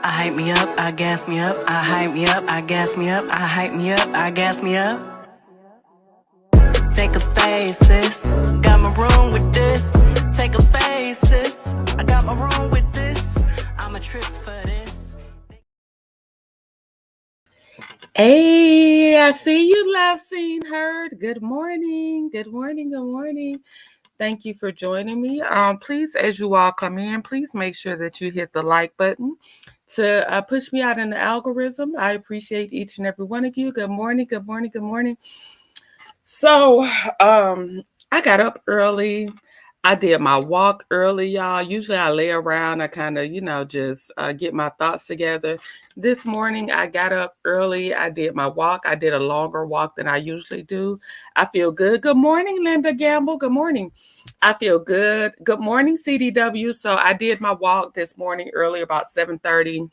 I hype me up, I gas me up, I hype me up, I gas me up, I hype me up, I gas me up. Take up space, sis. Got my room with this. Take up space, sis. I got my room with this. I'm a trip for this. Hey, I see you, love, seen, heard. Good morning. Good morning. Good morning. Thank you for joining me. Please, as you all come in, please make sure that you hit the like button to push me out in the algorithm. I appreciate each and every one of you. Good morning. Good morning. Good morning. So, I got up early. I did my walk early, y'all. Usually I lay around, I kind of, just get my thoughts together. This morning I got up early. I did my walk. I did a longer walk than I usually do. I feel good. Good morning, Linda Gamble. Good morning. I feel good. Good morning, CDW. So I did my walk this morning early, about 7:30.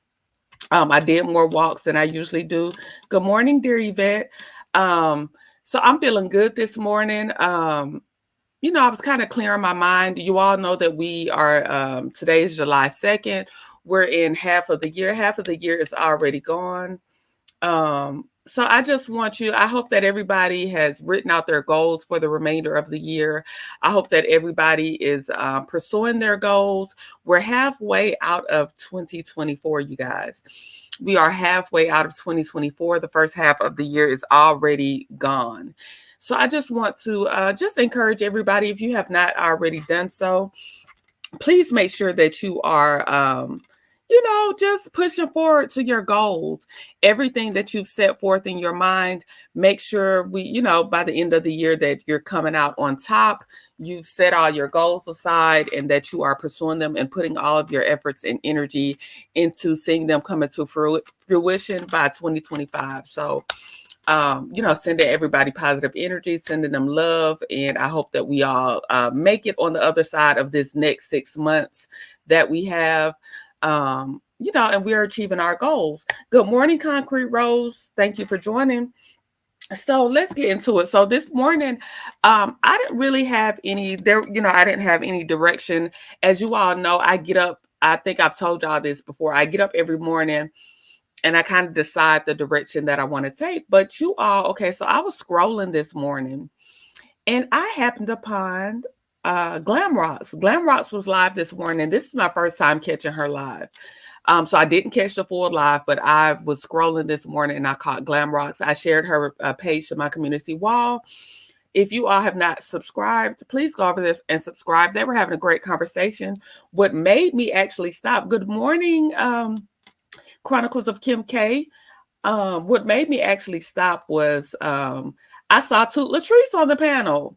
I did more walks than I usually do. Good morning, dear Yvette. So I'm feeling good this morning. I was kind of clearing my mind. You all know that we are, today is July 2nd. We're in half of the year. Half of the year is already gone. So I just want you, I hope that everybody has written out their goals for the remainder of the year. I hope that everybody is pursuing their goals. We're halfway out of 2024, you guys. We are halfway out of 2024. The first half of the year is already gone. So I just want to just encourage everybody, if you have not already done so, please make sure that you are, just pushing forward to your goals. Everything that you've set forth in your mind, make sure by the end of the year that you're coming out on top. You've set all your goals aside and that you are pursuing them and putting all of your efforts and energy into seeing them come into fruition by 2025. So, sending everybody positive energy, sending them love. And I hope that we all make it on the other side of this next 6 months that we have, and we are achieving our goals. Good morning, Concrete Rose. Thank you for joining. So let's get into it. So this morning, I didn't really have I didn't have any direction. As you all know, I get up, I think I've told y'all this before. I get up every morning and I kind of decide the direction that I want to take. But so I was scrolling this morning and I happened upon Glam Rocks. Glam Rocks was live this morning. This is my first time catching her live. So I didn't catch the full live, but I was scrolling this morning and I caught Glam Rocks. I shared her page to my community wall. If you all have not subscribed, please go over this and subscribe. They were having a great conversation. What made me actually stop, good morning, Chronicles of Kim K. What made me actually stop was I saw Toot Latrice on the panel.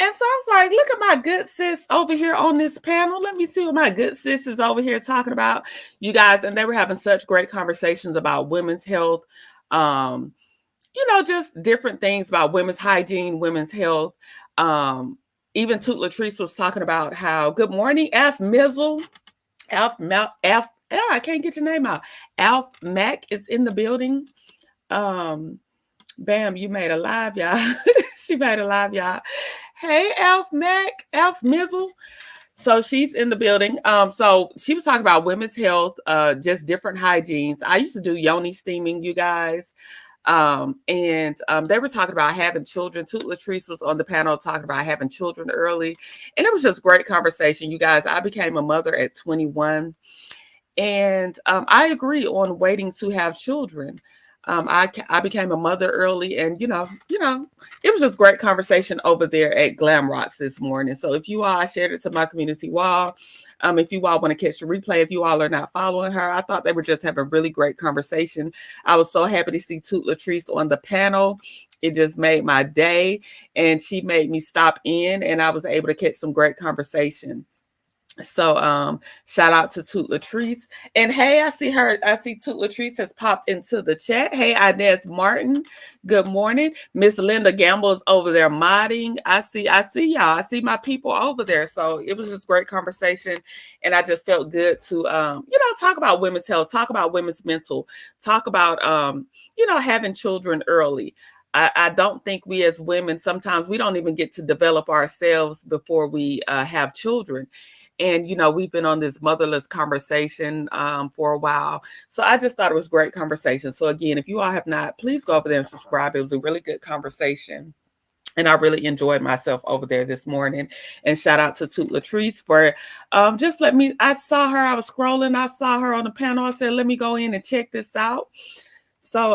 And so I was like, look at my good sis over here on this panel. Let me see what my good sis is over here talking about, you guys. And they were having such great conversations about women's health, just different things about women's hygiene, women's health. Even Toot Latrice was talking about how, good morning, F Mizzle, I can't get your name out. Alf Mac is in the building. Bam, you made a live, y'all. She made a live, y'all. Hey, Alf Mac, Alf Mizzle. So she's in the building. So she was talking about women's health, just different hygienes. I used to do yoni steaming, you guys. And they were talking about having children. Toot Latrice was on the panel talking about having children early. And it was just great conversation, you guys. I became a mother at 21. And I agree on waiting to have children. I became a mother early, and it was just great conversation over there at Glam Rocks this morning. So if you all, I shared it to my community wall. If you all want to catch the replay, if you all are not following her, I thought they were just having a really great conversation. I was so happy to see Toot Latrice on the panel. It just made my day, and she made me stop in, and I was able to catch some great conversation. So shout out to Toot Latrice. And hey, I see Toot Latrice has popped into the chat. Hey, Inez Martin, good morning. Miss Linda Gamble is over there modding. I see y'all. I see my people over there. So it was just great conversation. And I just felt good to talk about women's health, talk about women's mental, talk about having children early. I don't think we as women, sometimes we don't even get to develop ourselves before we have children. And, we've been on this motherless conversation for a while. So I just thought it was great conversation. So again, if you all have not, please go over there and subscribe. It was a really good conversation. And I really enjoyed myself over there this morning. And shout out to Toot Latrice for just let me, I saw her, I was scrolling, I saw her on the panel. I said, let me go in and check this out. So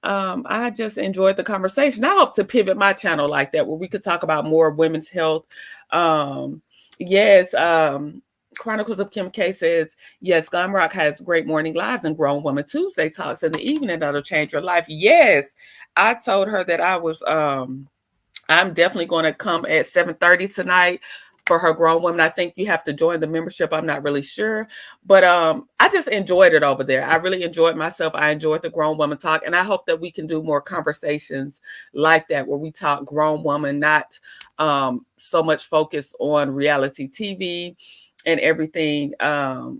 I just enjoyed the conversation. I hope to pivot my channel like that, where we could talk about more women's health. Yes, Chronicles of Kim K says, yes, Glam Rock has great morning lives and Grown Woman Tuesday talks in the evening that'll change your life. Yes, I told her that I'm definitely going to come at 7:30 tonight for her Grown Woman. I think you have to join the membership. I'm not really sure, but I just enjoyed it over there. I really enjoyed myself. I enjoyed the Grown Woman talk, and I hope that we can do more conversations like that where we talk grown woman, not so much focused on reality TV and everything. I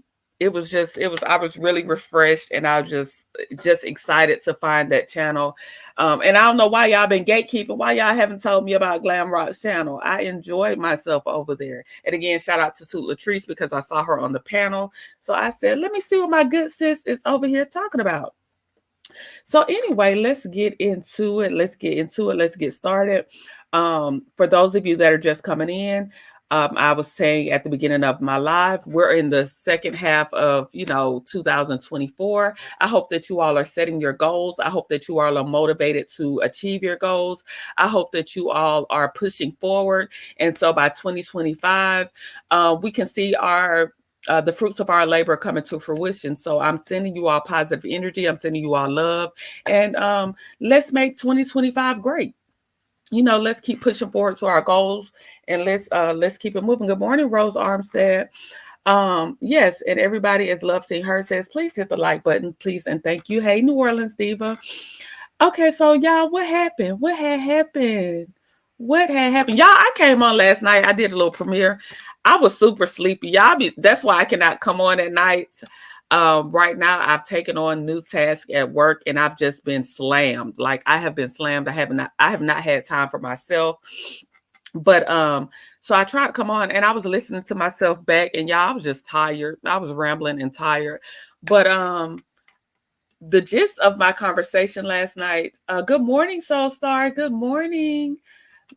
was really refreshed, and I was just excited to find that channel. And I don't know why y'all been gatekeeping, why y'all haven't told me about Glam Rock's channel. I enjoyed myself over there. And again, shout out to Toot Latrice because I saw her on the panel. So I said, let me see what my good sis is over here talking about. So anyway, let's get into it. Let's get started. For those of you that are just coming in, I was saying at the beginning of my live, we're in the second half of, 2024. I hope that you all are setting your goals. I hope that you all are motivated to achieve your goals. I hope that you all are pushing forward. And so by 2025, we can see the fruits of our labor coming to fruition. So I'm sending you all positive energy. I'm sending you all love. And let's make 2025 great. Let's keep pushing forward to our goals, and let's keep it moving. Good morning, Rose Armstead. Yes, and everybody, as Love Seeing Her says, please hit the like button, please, and thank you. Hey, New Orleans Diva. Okay, so y'all, what happened? What had happened? Y'all, I came on last night. I did a little premiere. I was super sleepy. That's why I cannot come on at nights. Right now I've taken on new tasks at work, and I've just been slammed. Like, I have been slammed. I have not had time for myself. But so I tried to come on, and I was listening to myself back, and y'all, I was just tired. I was rambling and tired. But the gist of my conversation last night, good morning, Soul Star. Good morning.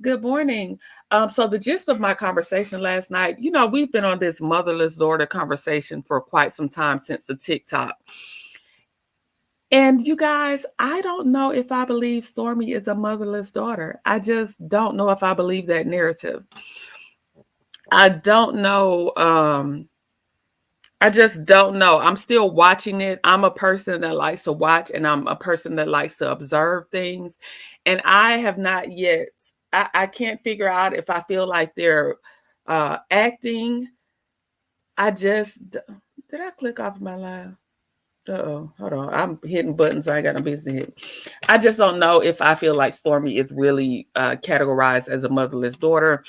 Good morning. So the gist of my conversation last night, we've been on this motherless daughter conversation for quite some time since the TikTok. And you guys, I don't know if I believe Stormi is a motherless daughter. I just don't know if I believe that narrative. I don't know. I just don't know. I'm still watching it. I'm a person that likes to watch, and I'm a person that likes to observe things. And I have not yet, I can't figure out if I feel like they're acting. Did I click off my live? Uh-oh, hold on. I'm hitting buttons I ain't got no business to hit. I just don't know if I feel like Stormi is really categorized as a motherless daughter.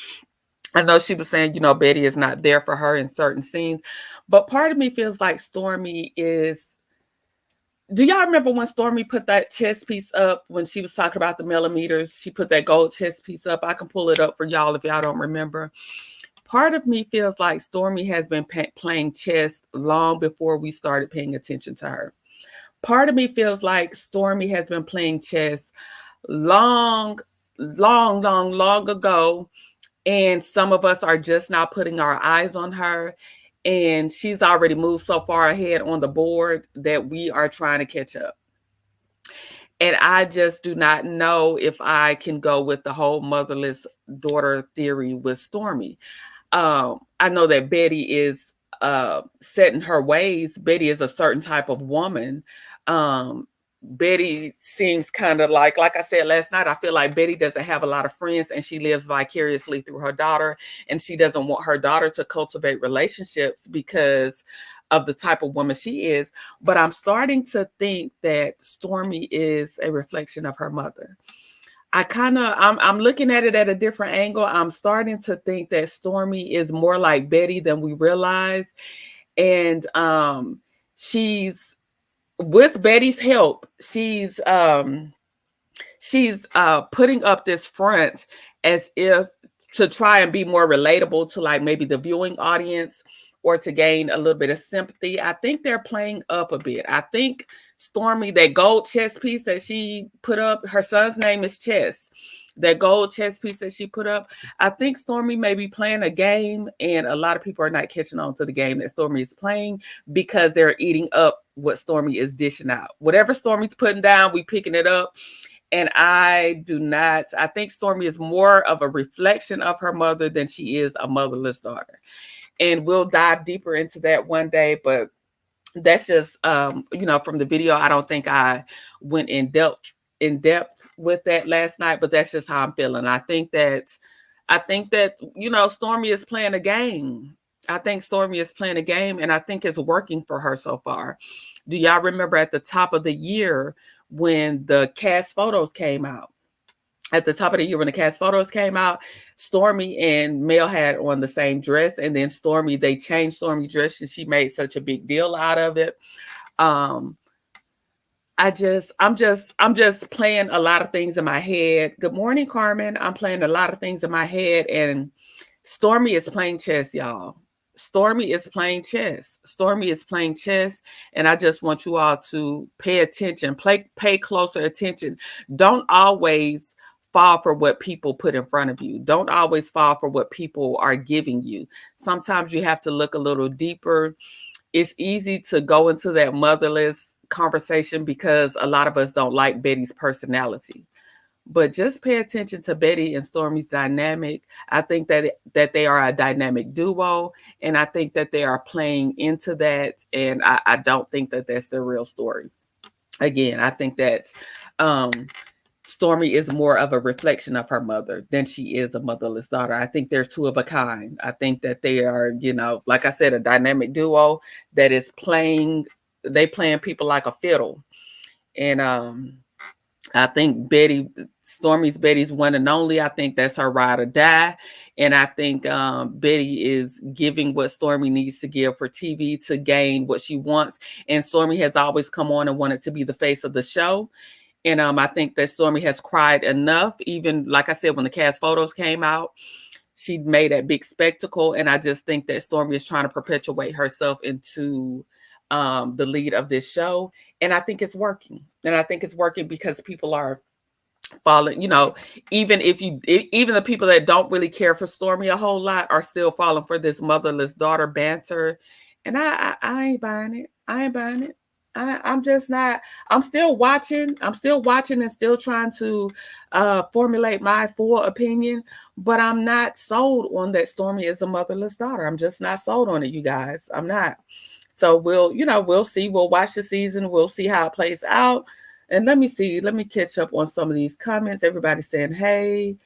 I know she was saying, Betty is not there for her in certain scenes, but part of me feels like Stormi is. Do y'all remember when Stormi put that chess piece up when she was talking about the millimeters? She put that gold chess piece up. I can pull it up for y'all if y'all don't remember. Part of me feels like Stormi has been playing chess long before we started paying attention to her. Part of me feels like Stormi has been playing chess long ago. And some of us are just now putting our eyes on her. And she's already moved so far ahead on the board that we are trying to catch up. And I just do not know if I can go with the whole motherless daughter theory with Stormi. I know that Betty is set in her ways. Betty is a certain type of woman. Betty seems kind of like I said last night, I feel like Betty doesn't have a lot of friends, and she lives vicariously through her daughter, and she doesn't want her daughter to cultivate relationships because of the type of woman she is. But I'm starting to think that Stormi is a reflection of her mother. I'm looking at it at a different angle. I'm starting to think that Stormi is more like Betty than we realize. And she's, with Betty's help, she's putting up this front as if to try and be more relatable to like maybe the viewing audience or to gain a little bit of sympathy. I think they're playing up a bit. I think Stormi, that gold chess piece that she put up, her son's name is Chess. That gold chess piece that she put up, I think Stormi may be playing a game, and a lot of people are not catching on to the game that Stormi is playing because they're eating up what Stormi is dishing out. Whatever Stormi's putting down, we picking it up. And I think Stormi is more of a reflection of her mother than she is a motherless daughter. And we'll dive deeper into that one day, but that's just from the video. I don't think I went in depth with that last night, but that's just how I'm feeling. I think that Stormi is playing a game. I think Stormi is playing a game, and I think it's working for her so far. Do y'all remember at the top of the year when the cast photos came out? At the top of the year when the cast photos came out, Stormi and Mel had on the same dress, and then they changed Stormi dress, and she made such a big deal out of it. I'm just playing a lot of things in my head. Good morning, Carmen. I'm playing a lot of things in my head, and Stormi is playing chess, y'all. Stormi is playing chess. Stormi is playing chess, and I just want you all to pay attention, pay closer attention. Don't always fall for what people put in front of you. Don't always fall for what people are giving you. Sometimes you have to look a little deeper. It's easy to go into that motherless conversation because a lot of us don't like Betty's personality. But just pay attention to Betty and Stormi's dynamic. I think that they are a dynamic duo, and I think that they are playing into that, and I don't think that that's their real story. Again, I think that Stormi is more of a reflection of her mother than she is a motherless daughter. I think they're two of a kind. I think that they are, like I said, a dynamic duo that is playing people like a fiddle. And I think Stormi's Betty's one and only. I think that's her ride or die. And I think Betty is giving what Stormi needs to give for TV to gain what she wants. And Stormi has always come on and wanted to be the face of the show. And I think that Stormi has cried enough. Even, like I said, when the cast photos came out, she made that big spectacle. And I just think that Stormi is trying to perpetuate herself into the lead of this show. And I think it's working. And I think it's working because people are falling, even the people that don't really care for Stormi a whole lot are still falling for this motherless daughter banter. And I ain't buying it. I ain't buying it. I'm just not. I'm still watching and still trying to formulate my full opinion, but I'm not sold on that Stormi is a motherless daughter. I'm just not sold on it, you guys. I'm not. So we'll see. We'll watch the season. We'll see how it plays out. And let me see. Let me catch up on some of these comments. Everybody's saying, hey.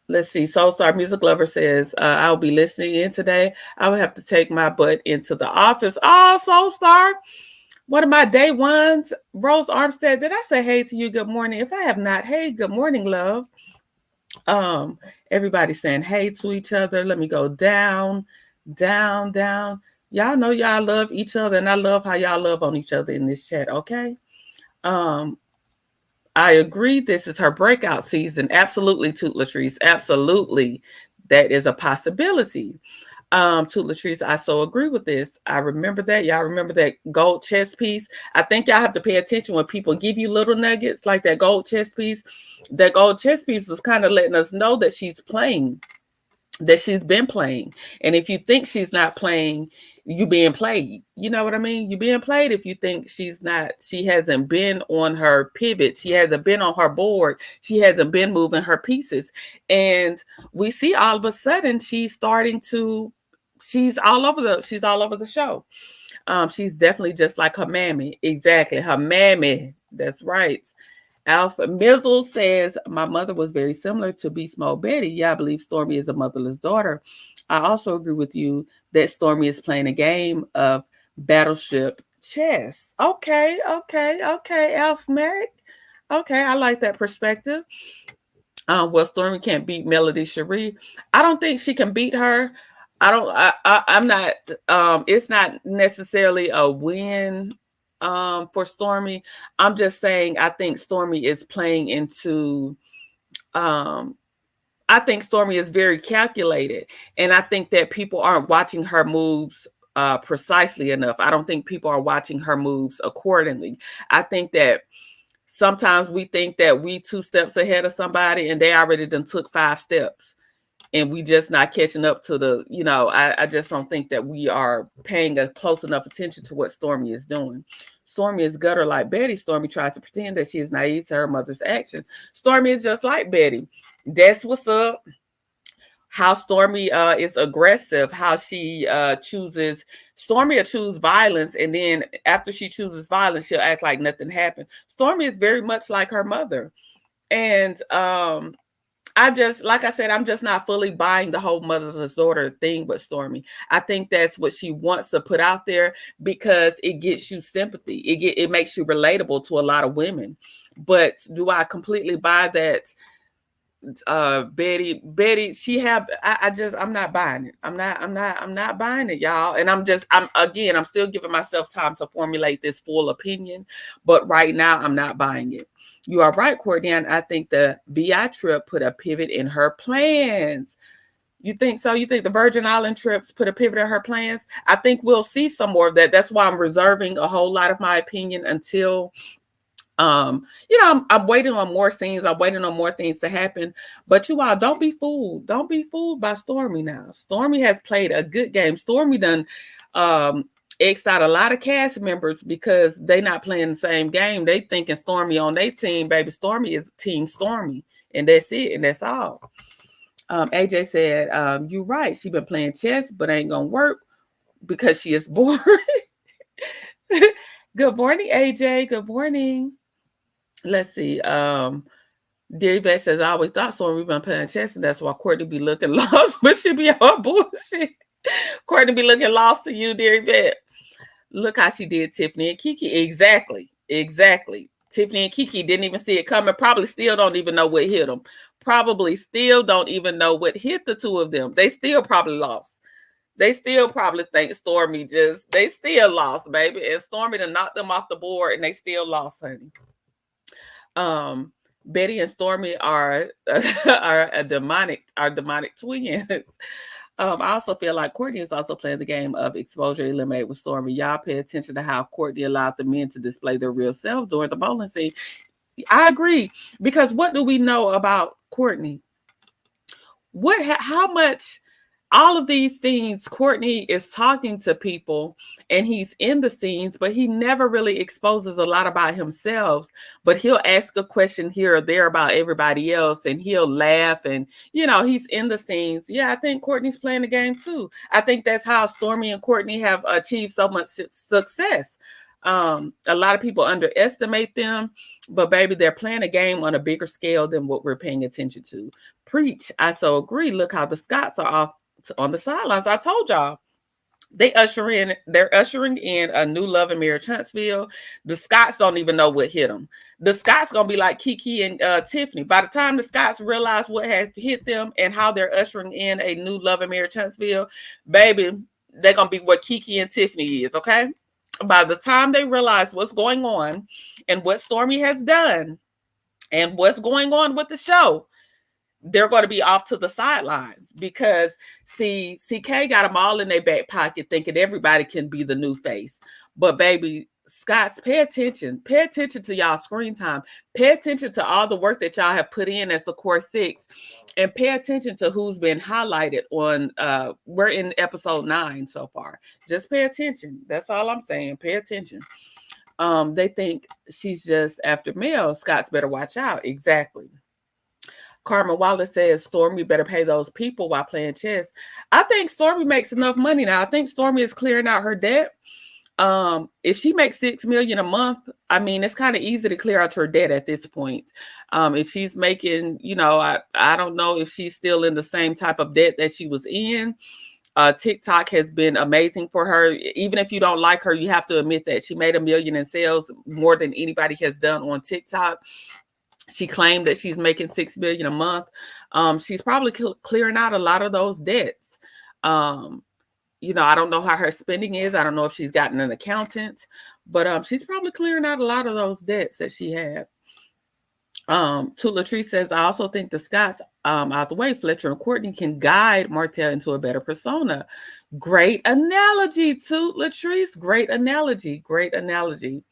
Let's see. Soulstar Music Lover says, I'll be listening in today. I will have to take my butt into the office. Oh, Soulstar. One of my day ones, Rose Armstead. Did I say hey to you? Good morning. If I have not, hey, good morning, love. Everybody's saying hey to each other. Let me go down. Y'all know y'all love each other, and I love how y'all love on each other in this chat, okay? I agree. This is her breakout season. Absolutely, Toot Latrice. Absolutely. That is a possibility. Toot Latrice, I so agree with this. I remember that. Y'all remember that gold chess piece? I think y'all have to pay attention when people give you little nuggets like that gold chess piece. That gold chess piece was kind of letting us know that she's playing, that she's been playing. And if you think she's not playing, you being played. You know what I mean? You being played if you think she hasn't been on her pivot. She hasn't been on her board. She hasn't been moving her pieces. And we see all of a sudden she's all over the show. She's definitely just like her mammy. Exactly. Her mammy. That's right. Alpha Mizzle says, my mother was very similar to Beast Mode Betty. Yeah, I believe Stormi is a motherless daughter. I also agree with you that Stormi is playing a game of battleship chess. Okay, Alpha Mac. Okay, I like that perspective. Well, Stormi can't beat Melody Cherie. I don't think she can beat her. I'm not, it's not necessarily a win for Stormi. I'm just saying I think Stormi is playing into I think Stormi is very calculated, and I think that people aren't watching her moves precisely enough. I don't think people are watching her moves accordingly. I think that sometimes we think that we 2 steps ahead of somebody, and they already done took 5 steps, and we just not catching up to the. I just don't think that we are paying a close enough attention to what Stormi is doing. Stormi is gutter like Betty. Stormi tries to pretend that she is naive to her mother's actions. Stormi is just like Betty. That's what's up. How Stormi is aggressive, how she chooses. Stormi will choose violence, and then after she chooses violence, she'll act like nothing happened. Stormi is very much like her mother. And like I said, I'm just not fully buying the whole motherless daughter thing with Stormi. I think that's what she wants to put out there because it gets you sympathy. It makes you relatable to a lot of women. But do I completely buy that? Betty, I'm not buying it. I'm not buying it, y'all. And I'm still giving myself time to formulate this full opinion. But right now, I'm not buying it. You are right, Courtney. And I think the BI trip put a pivot in her plans. You think so? You think the Virgin Island trips put a pivot in her plans? I think we'll see some more of that. That's why I'm reserving a whole lot of my opinion until I'm waiting on more scenes. I'm waiting on more things to happen. But you all, don't be fooled. Don't be fooled by Stormi now. Stormi has played a good game. Stormi done X'd out a lot of cast members because they not playing the same game. They thinking Stormi on their team, baby. Stormi is Team Stormi, and that's it, and that's all. AJ said, you're right. She been playing chess, but ain't gonna work because she is boring. Good morning, AJ. Good morning. Let's see. Deary Beth says, I always thought Stormi been playing chess, and that's why Courtney be looking lost, but she be on bullshit. Courtney be looking lost to you, Deary Beth. Look how she did Tiffany and Kiki. Exactly. Tiffany and Kiki didn't even see it coming. Probably still don't even know what hit them. Probably still don't even know what hit the two of them. They still probably lost. They still probably think Stormi they still lost, baby. And Stormi done knocked them off the board, and they still lost, honey. Betty and Stormi are demonic twins. I also feel like Courtney is also playing the game of exposure eliminate with Stormi. Y'all pay attention to how Courtney allowed the men to display their real selves during the bowling scene. I agree, because what do we know about Courtney? How much? All of these scenes, Courtney is talking to people and he's in the scenes, but he never really exposes a lot about himself. But he'll ask a question here or there about everybody else, and he'll laugh, and he's in the scenes. Yeah, I think Courtney's playing the game too. I think that's how Stormi and Courtney have achieved so much success. A lot of people underestimate them, but baby, they're playing a game on a bigger scale than what we're paying attention to. Preach. I so agree. Look how the Scots are off on the sidelines. I told y'all they're ushering in a new love and marriage Huntsville. The Scots don't even know what hit them. The Scots gonna be like Kiki and Tiffany. By the time the Scots realize what has hit them and how they're ushering in a new love and marriage Huntsville, baby, they're gonna be what Kiki and Tiffany is. Okay, by the time they realize what's going on and what Stormi has done and what's going on with the show, they're going to be off to the sidelines, because CK got them all in their back pocket thinking everybody can be the new face. But baby, Scots, pay attention to y'all screen time. Pay attention to all the work that y'all have put in as the core 6, and pay attention to who's been highlighted on, we're in episode 9 so far. Just pay attention. That's all I'm saying. Pay attention. They think she's just after Mel. Scots better watch out. Exactly. Carmen Wallace says Stormi better pay those people while playing chess. I think Stormi makes enough money now. I think Stormi is clearing out her debt. If she makes $6 million a month, I mean, it's kind of easy to clear out her debt at this point. If she's making, I don't know if she's still in the same type of debt that she was in. TikTok has been amazing for her. Even if you don't like her, you have to admit that she made $1 million in sales, more than anybody has done on TikTok. She claimed that she's making $6 million a month. She's probably clearing out a lot of those debts. I don't know how her spending is. I don't know if she's gotten an accountant, but she's probably clearing out a lot of those debts that she had. Toot Latrice says, I also think the Scots out the way, Fletcher and Courtney can guide Martell into a better persona. Great analogy, Toot Latrice. Great analogy. Great analogy.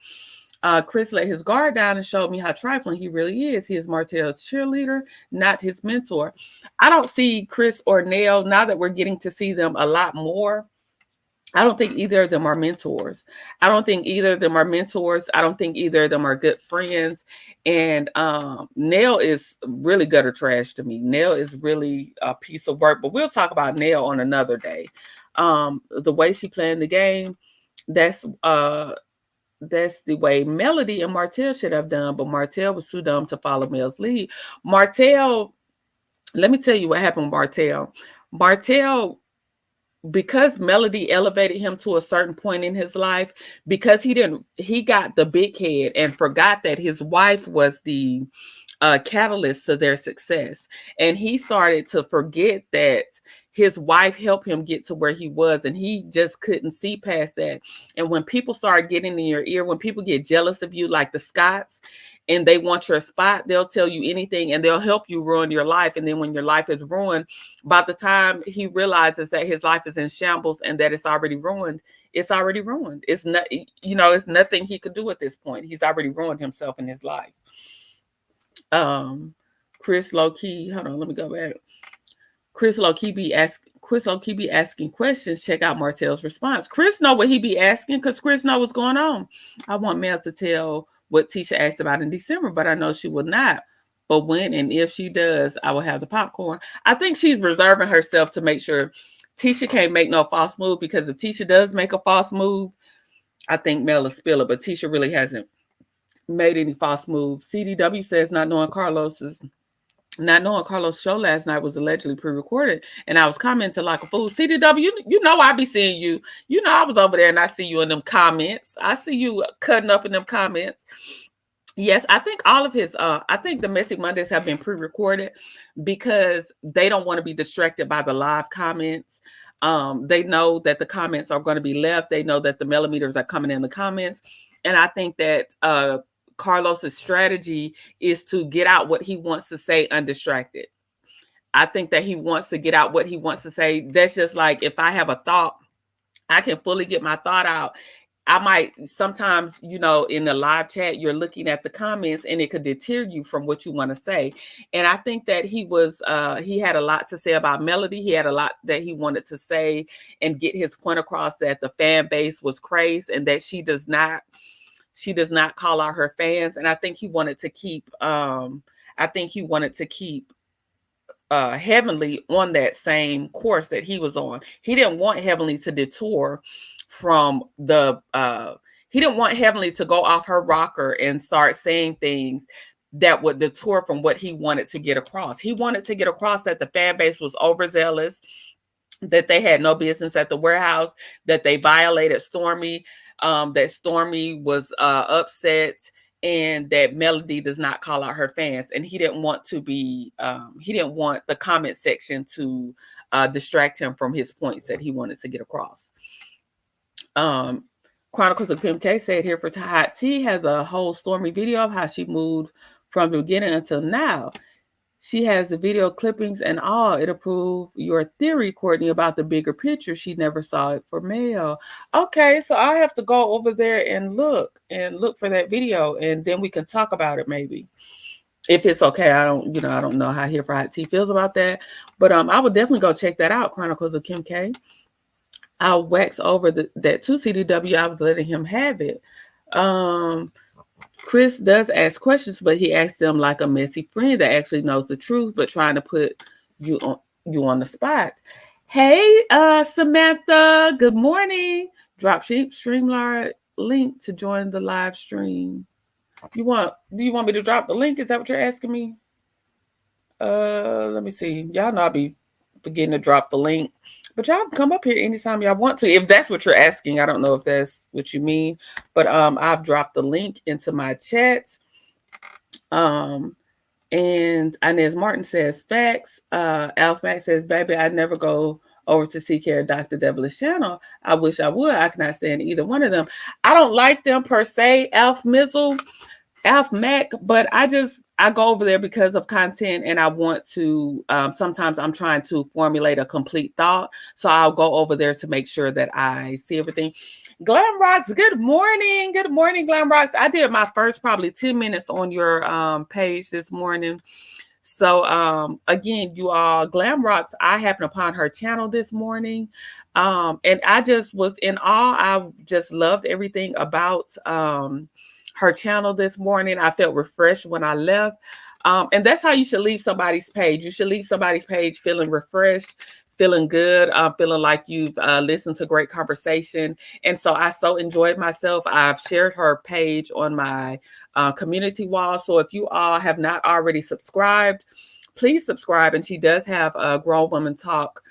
Chris let his guard down and showed me how trifling he really is. He is Martell's cheerleader, not his mentor. I don't see Chris or Nell, now that we're getting to see them a lot more, I don't think either of them are mentors. I don't think either of them are mentors. I don't think either of them are good friends. And Nell is really gutter trash to me. Nell is really a piece of work, but we'll talk about Nell on another day. The way she playing the game, that's the way Melody and Martell should have done, but Martell was too dumb to follow Mel's lead. Martell, let me tell you what happened with Martell. Martell, because Melody elevated him to a certain point in his life, because he got the big head and forgot that his wife was the catalyst to their success. And he started to forget that his wife helped him get to where he was, and he just couldn't see past that. And when people start getting in your ear, when people get jealous of you, like the Scots, and they want your spot, they'll tell you anything and they'll help you ruin your life. And then when your life is ruined, by the time he realizes that his life is in shambles and that it's already ruined, it's already ruined. It's not, it's nothing he could do at this point. He's already ruined himself in his life. Chris low-key, hold on, let me go back. Chris low-key be asking questions. Check out Martell's response. Chris know what he be asking because Chris know what's going on. I want Mel to tell what Tisha asked about in December, but I know she will not. But when and if she does, I will have the popcorn. I think she's reserving herself to make sure Tisha can't make no false move, because if Tisha does make a false move, I think Mel will spill it, but Tisha really hasn't made any false moves. CDW says not knowing Carlos' show last night was allegedly pre-recorded, and I was commenting like a fool. CDW, you know I be seeing you. You know I was over there, and I see you in them comments. I see you cutting up in them comments. Yes, I think all of his, I think the Messy Mondays have been pre-recorded because they don't want to be distracted by the live comments. They know that the comments are going to be left. They know that the millimeters are coming in the comments. And I think that Carlos's strategy is to get out what he wants to say undistracted. I think that he wants to get out what he wants to say. That's just like, if I have a thought, I can fully get my thought out. I might sometimes, in the live chat, you're looking at the comments and it could deter you from what you want to say. And I think that he had a lot to say about Melody. He had a lot that he wanted to say and get his point across, that the fan base was crazed and that she does not call out her fans. And I think he wanted to keep, Heavenly on that same course that he was on. He didn't want Heavenly to detour from he didn't want Heavenly to go off her rocker and start saying things that would detour from what he wanted to get across. He wanted to get across that the fan base was overzealous, that they had no business at the warehouse, that they violated Stormi, that Stormi was upset, and that Melody does not call out her fans. And he didn't want the comment section to distract him from his points that he wanted to get across. Chronicles of Kim K said here for Hot Tea has a whole Stormi video of how she moved from the beginning until now. She has the video clippings and all. It'll prove your theory, Courtney, about the bigger picture. She never saw it for Mel. Okay, so I have to go over there and look for that video, and then we can talk about it maybe, if it's okay. I don't know how Here for Hot Tea feels about that, but I would definitely go check that out. Chronicles of Kim K. I'll wax over that to CDW. I was letting him have it. Chris does ask questions, but he asks them like a messy friend that actually knows the truth, but trying to put you on the spot. Hey, Samantha, good morning. Drop Streamlard link to join the live stream. Do you want me to drop the link? Is that what you're asking me? Let me see. Y'all know I'll be beginning to drop the link, but y'all come up here anytime y'all want to, if that's what you're asking. I don't know if that's what you mean, but I've dropped the link into my chat. And Inez Martin says facts. Alf Max says, baby, I never go over to see care of Dr. Devilish channel. I wish I would. I cannot stand either one of them. I don't like them per se, Alf Mac, but I I go over there because of content, and I want to, sometimes I'm trying to formulate a complete thought. So I'll go over there to make sure that I see everything. Glam Rocks, good morning. Good morning, Glam Rocks. I did my first probably 10 minutes on your page this morning. So again, you all, Glam Rocks, I happened upon her channel this morning. And I just was in awe. I just loved everything about her channel this morning. I felt refreshed when I left. And that's how you should leave somebody's page. You should leave somebody's page feeling refreshed, feeling good, feeling like you've listened to great conversation. And so I so enjoyed myself. I've shared her page on my community wall. So if you all have not already subscribed, please subscribe. And she does have a Grown Woman Talk,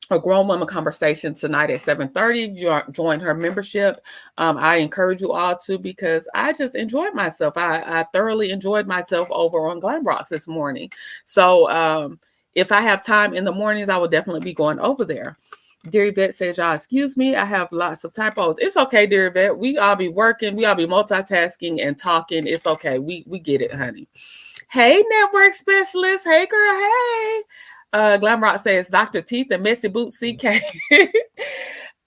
a Grown Woman Conversation tonight at 7:30. Join her membership. I encourage you all to, because I just enjoyed myself. I thoroughly enjoyed myself over on Glam Rocks this morning. So if I have time in the mornings, I will definitely be going over there. Dear Vet says, y'all, excuse me, I have lots of typos. It's okay, dear Vet. We all be working. We all be multitasking and talking. It's okay. We get it, honey. Hey, network specialist. Hey, girl. Hey. Glam Rock says, Dr. Teeth and Messy Boots CK.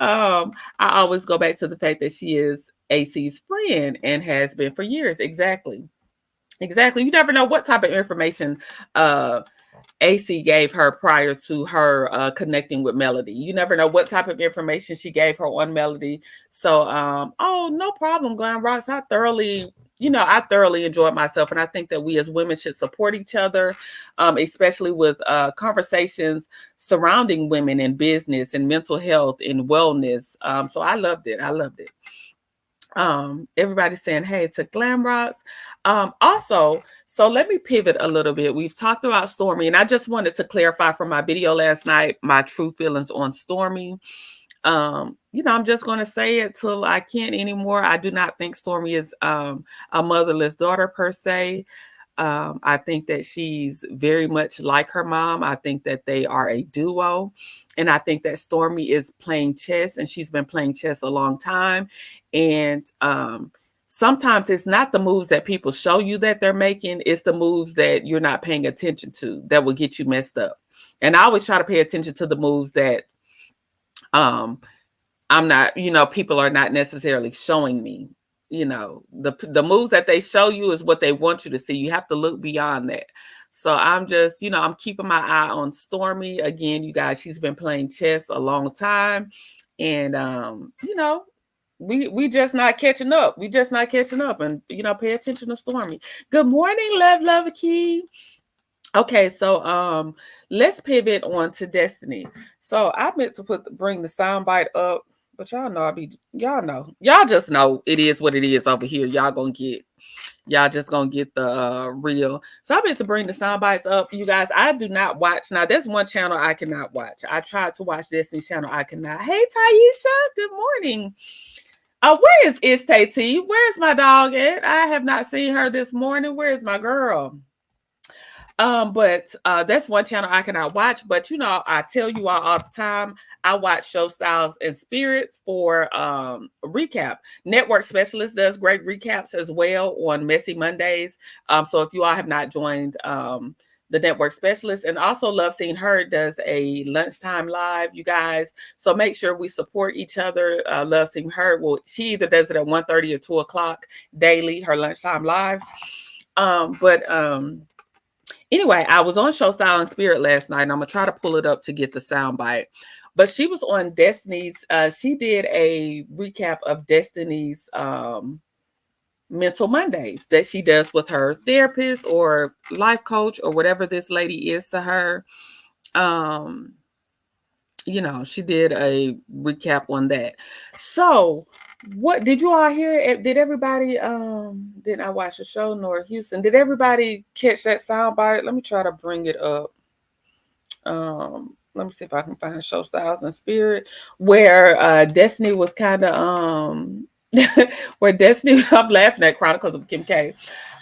I always go back to the fact that she is AC's friend and has been for years. Exactly. You never know what type of information AC gave her prior to her connecting with Melody. You never know what type of information she gave her on Melody. So, oh, no problem, Glam Rocks. I thoroughly enjoyed myself. And I think that we as women should support each other, especially with conversations surrounding women in business and mental health and wellness. So I loved it. Everybody's saying hey to Glam Rocks. Also, so let me pivot a little bit. We've talked about Stormi, and I just wanted to clarify from my video last night my true feelings on Stormi. I'm just going to say it till I can't anymore. I do not think Stormi is a motherless daughter per se. I think that she's very much like her mom. I think that they are a duo. And I think that Stormi is playing chess, and she's been playing chess a long time. And sometimes it's not the moves that people show you that they're making. It's the moves that you're not paying attention to that will get you messed up. And I always try to pay attention to the moves that I'm not, people are not necessarily showing me. The moves that they show you is what they want you to see. You have to look beyond that. So I'm just, I'm keeping my eye on Stormi. Again, you guys, she's been playing chess a long time. And, we just not catching up. We just not catching up. And, pay attention to Stormi. Good morning, Love Key. Okay, so let's pivot on to Destiny. So I meant to bring the soundbite up, but y'all just know it is what it is over here. Y'all just gonna get the real. So I meant to bring the sound bites up. You guys, I do not watch. Now, there's one channel I cannot watch. I tried to watch Destiny's channel. I cannot. Hey, Taisha. Good morning. Where is Tay-T? Where's my dog at? I have not seen her this morning. Where's my girl? But that's one channel I cannot watch. But I tell you all the time, I watch Show Styles and Spirits for recap. Network Specialist does great recaps as well on Messy Mondays. So if you all have not joined the Network Specialist, and also Love Seeing Her does a lunchtime live, you guys. So make sure we support each other. Love Seeing Her, well, she either does it at 1:30 or 2 o'clock daily, her lunchtime lives. Anyway, I was on Show Style and Spirit last night, and I'm going to try to pull it up to get the soundbite. But she was on Destiny's. She did a recap of Destiny's Mental Mondays that she does with her therapist or life coach or whatever this lady is to her. She did a recap on that. So what did you all hear? Did everybody didn't I watch the show nor Houston? Did everybody catch that soundbite? Let me try to bring it up. Let me see if I can find Show Styles and Spirit where Destiny was kind of where Destiny, I'm laughing at Chronicles of Kim K,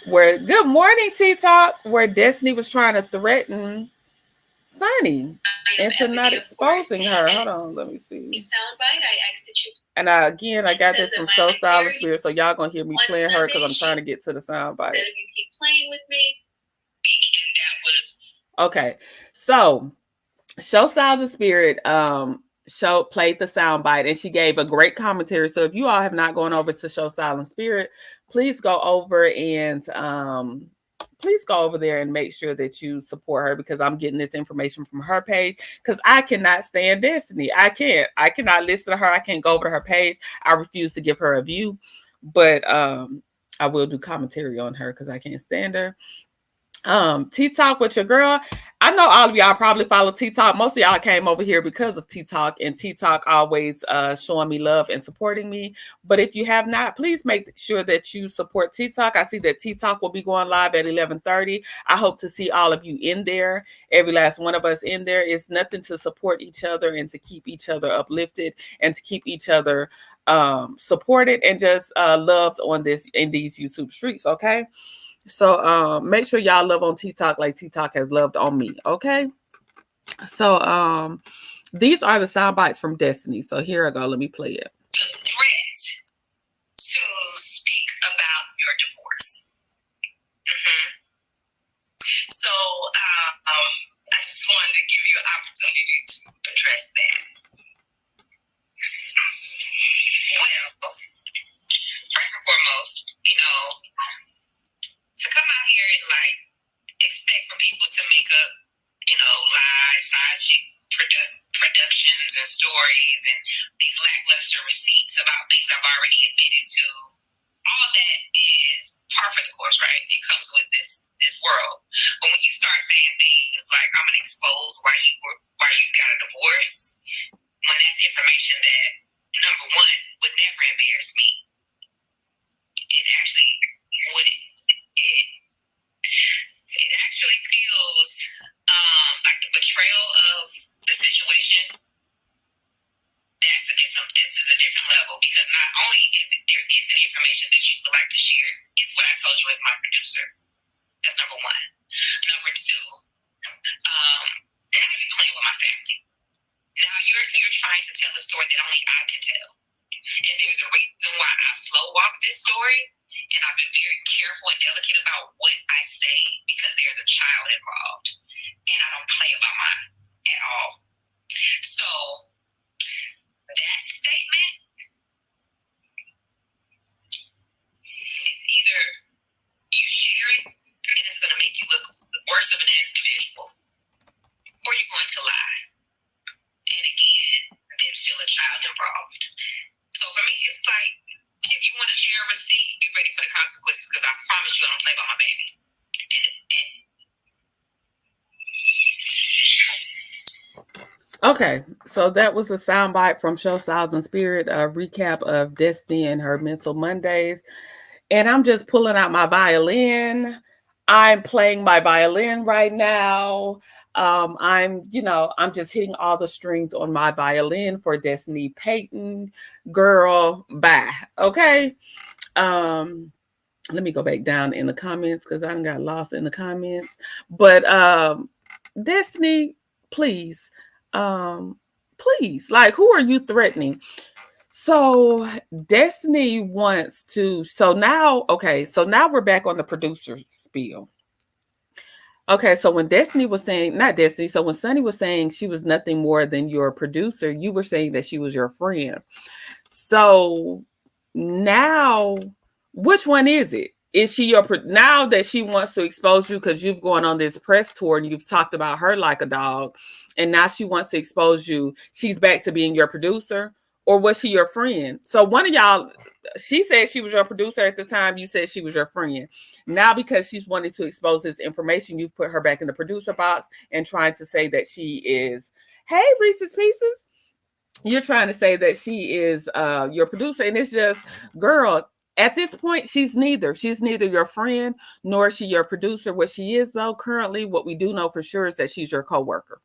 where good morning T-Talk, where Destiny was trying to threaten Sunni into not exposing her. Hold on, let me see. Soundbite, I execute. And I got this from Show Style and Spirit, so y'all gonna hear me playing her because I'm trying to get to the soundbite. Instead of you keep playing with me, Okay. So Show Styles and Spirit played the soundbite, and she gave a great commentary. So if you all have not gone over to Show Styles and Spirit, please go over and please go over there and make sure that you support her, because I'm getting this information from her page, because I cannot stand Destiny. I cannot listen to her. I can't go over to her page. I refuse to give her a view, but I will do commentary on her because I can't stand her. Tea Talk with your girl. I know all of y'all probably follow Tea Talk. Most of y'all came over here because of Tea Talk, and Tea Talk always showing me love and supporting me. But if you have not, please make sure that you support Tea Talk. I see that Tea Talk will be going live at 11:30. I hope to see all of you in there, every last one of us in there. It's nothing to support each other and to keep each other uplifted and to keep each other supported and just loved in these YouTube streets. Okay. So make sure y'all love on TikTok like TikTok has loved on me. Okay. So these are the sound bites from Destiny. So here I go. Let me play it. Threat to speak about your divorce. So I just wanted to give you an opportunity to address that. Well, first and foremost, to come out here and expect for people to make up, lies, side chick productions and stories and these lackluster receipts about things I've already admitted to. All that is par for the course, right? It comes with this world. But when you start saying things like I'm gonna expose why you got a divorce, when that's information that number one would never embarrass me, it actually wouldn't. It actually feels like the betrayal of the situation. This is a different level, because not only if there is any information that you would like to share, it's what I told you as my producer. That's number one. Number two, now you're playing with my family. Now you're trying to tell a story that only I can tell. And there's a reason why I've slow walked this story, and I've been very careful and delicate about what I say, because there's a child involved, and I don't play about mine at all. So that statement is either you share it and it's going to make you look worse of an individual, or you're going to lie. And again, there's still a child involved. So for me, it's like, if you want to share a receipt, be ready for the consequences, because I promise you I don't play by my baby. Okay, so that was a soundbite from Show Styles and Spirit, a recap of Destiny and her Mental Mondays. And I'm just pulling out my violin. I'm playing my violin right now. I'm just hitting all the strings on my violin for Destiny Payton. Girl, bye. Okay. Let me go back down in the comments, because I got lost in the comments. But Destiny, please, like, who are you threatening? So Destiny wants to, so now we're back on the producer spiel. Okay, so when Destiny was saying, not Destiny, so when Sunni was saying she was nothing more than your producer, you were saying that she was your friend. So now, which one is it? Is she now that she wants to expose you because you've gone on this press tour and you've talked about her like a dog, and now she wants to expose you, she's back to being your producer? Or was she your friend? So one of y'all, she said she was your producer at the time. You said she was your friend. Now, because she's wanting to expose this information, you've put her back in the producer box and trying to say that she is, hey, Reese's Pieces. You're trying to say that she is your producer. And it's just, girl, at this point, she's neither. She's neither your friend nor is she your producer. What she is, though, currently, what we do know for sure is that she's your coworker.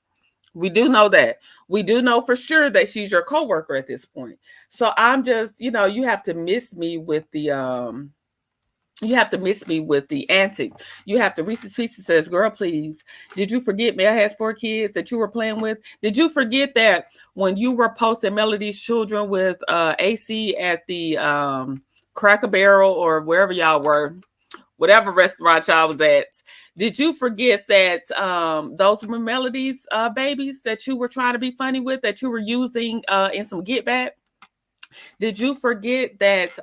We do know that. We do know for sure that she's your coworker at this point. So I'm just, you have to miss me with the antics. You have to, Reese's Pieces says, girl, please, did you forget Mel has 4 kids that you were playing with? Did you forget that when you were posting Melody's children with AC at the Cracker Barrel or wherever y'all were, whatever restaurant y'all was at, did you forget that those were Melody's babies that you were trying to be funny with, that you were using in some Get Back? Did you forget that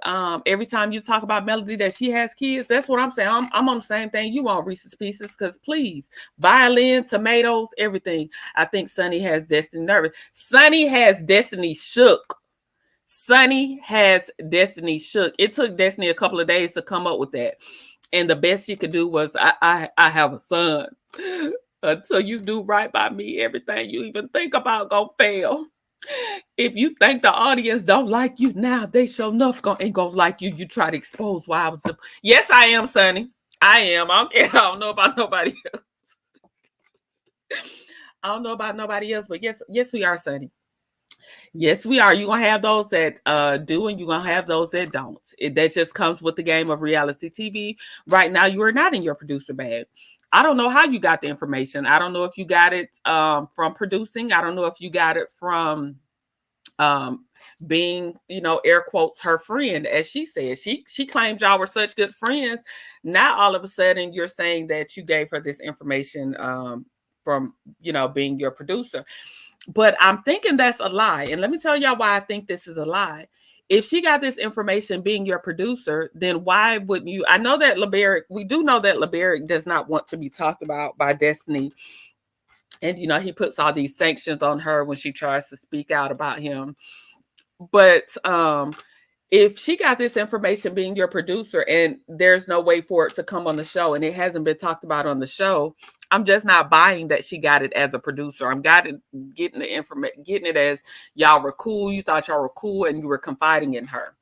every time you talk about Melody that she has kids? That's what I'm saying. I'm on the same thing you want, Reese's Pieces, because please, violin, tomatoes, everything. I think Sunni has Destiny nervous. Sunni has Destiny shook. Sunni has Destiny shook. It took Destiny a couple of days to come up with that. And the best she could do was, I have a son. Until you do right by me, everything you even think about gonna fail. If you think the audience don't like you now, they sure enough ain't gonna like you. You try to expose why I was. Yes, I am, Sunni. I am. I don't care. I don't know about nobody else. I don't know about nobody else, but yes, we are, Sunni. Yes, we are. You're gonna have those that do, and you're gonna have those that don't. That just comes with the game of reality TV. Right now, you are not in your producer bag. I don't know how you got the information. I don't know if you got it from producing. I don't know if you got it from being, air quotes, her friend, as she said. She claimed y'all were such good friends. Now all of a sudden you're saying that you gave her this information from, being your producer. But I'm thinking that's a lie. And let me tell y'all why I think this is a lie. If she got this information being your producer, then why wouldn't you? I know that we do know that LeBaric does not want to be talked about by Destiny. And, he puts all these sanctions on her when she tries to speak out about him. But if she got this information being your producer and there's no way for it to come on the show and it hasn't been talked about on the show, I'm just not buying that she got it as a producer. I'm getting the information, getting it as y'all were cool. You thought y'all were cool and you were confiding in her.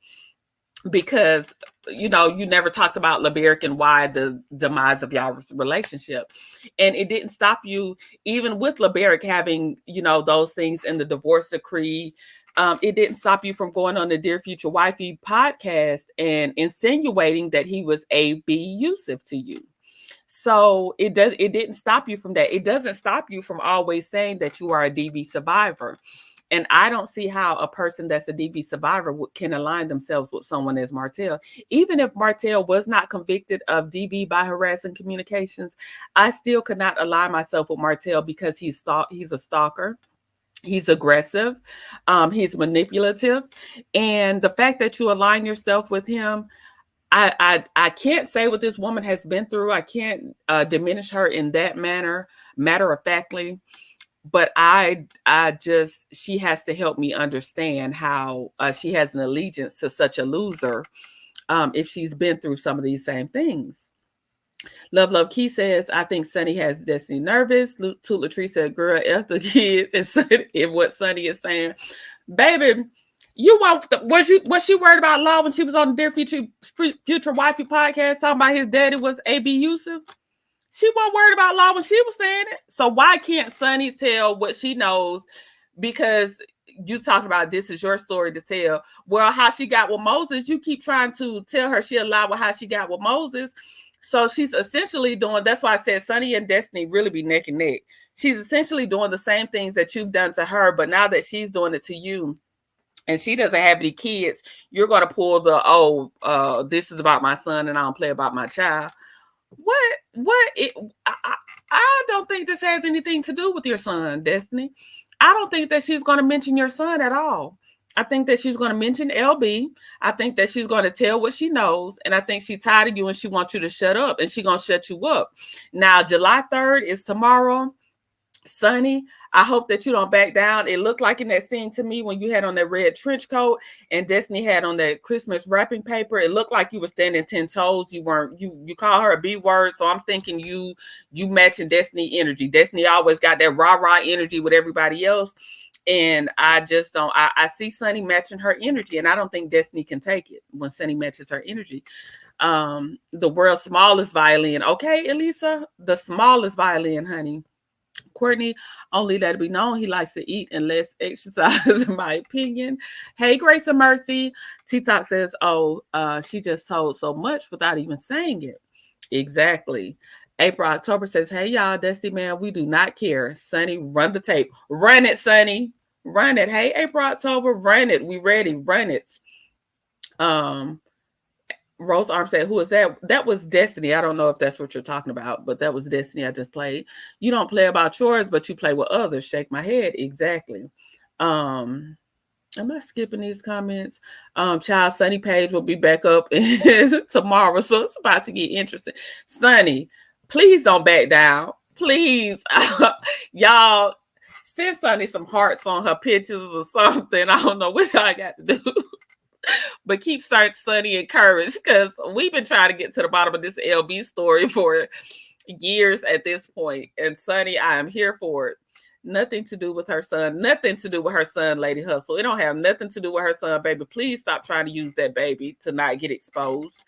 Because, you never talked about LeBaric and why the demise of y'all's relationship. And it didn't stop you, even with LeBaric having, those things in the divorce decree. It didn't stop you from going on the Dear Future Wifey podcast and insinuating that he was abusive to you. So it didn't stop you from that. It doesn't stop you from always saying that you are a DV survivor. And I don't see how a person that's a DV survivor can align themselves with someone as Martell. Even if Martell was not convicted of DV by harassing communications, I still could not align myself with Martell because he's a stalker. He's aggressive. He's manipulative. And the fact that you align yourself with him, I can't say what this woman has been through. I can't diminish her in that matter of factly. But she has to help me understand how she has an allegiance to such a loser if she's been through some of these same things. Love Key says, I think Sunni has Destiny nervous. Toot Latrice said, girl, F the kids and what Sunni is saying. Baby, was she worried about law when she was on the Dear Future Wifey podcast talking about his daddy was abusive? She wasn't worried about law when she was saying it. So why can't Sunni tell what she knows? Because you talked about this is your story to tell. Well, how she got with Moses, you keep trying to tell her she allowed with how she got with Moses. So she's essentially doing, that's why I said Sunni and Destiny really be neck and neck. She's essentially doing the same things that you've done to her, but now that she's doing it to you and she doesn't have any kids, you're going to pull this is about my son and I don't play about my child. I don't think this has anything to do with your son, Destiny. I don't think that she's going to mention your son at all. I think that she's going to mention LB. I think that she's going to tell what she knows. And I think she's tired of you and she wants you to shut up and she's going to shut you up. Now, July 3rd is tomorrow. Sunni, I hope that you don't back down. It looked like in that scene to me when you had on that red trench coat and Destiny had on that Christmas wrapping paper. It looked like you were standing 10 toes. You weren't. You call her a B word, so I'm thinking you matching Destiny energy. Destiny always got that rah-rah energy with everybody else, and I just don't. I see Sunni matching her energy, and I don't think Destiny can take it when Sunni matches her energy. The world's smallest violin. Okay, Elisa, the smallest violin, honey. Courtney, only let it be known he likes to eat and less exercise, in my opinion. Hey, Grace and Mercy. T-Talk says, she just told so much without even saying it. Exactly. April October says, hey, y'all, Dusty man, we do not care. Sunni, run the tape. Run it, Sunni. Run it. Hey, April October, run it. We ready. Run it. Rose Arm said, who is that? That was Destiny. I don't know if that's what you're talking about, but that was Destiny I just played. You don't play about yours, but you play with others. Shake my head. Exactly. Am I skipping these comments? Child Sunny page will be back up tomorrow, so it's about to get interesting. Sunny, please don't back down. Please. Y'all, send Sunny some hearts on her pictures or something. I don't know what y'all got to do. But keep Sunny encouraged, because we've been trying to get to the bottom of this LB story for years at this point. And Sunny, I am here for it. Nothing to do with her son. Nothing to do with her son, Lady Hustle. It don't have nothing to do with her son, baby. Please stop trying to use that baby to not get exposed.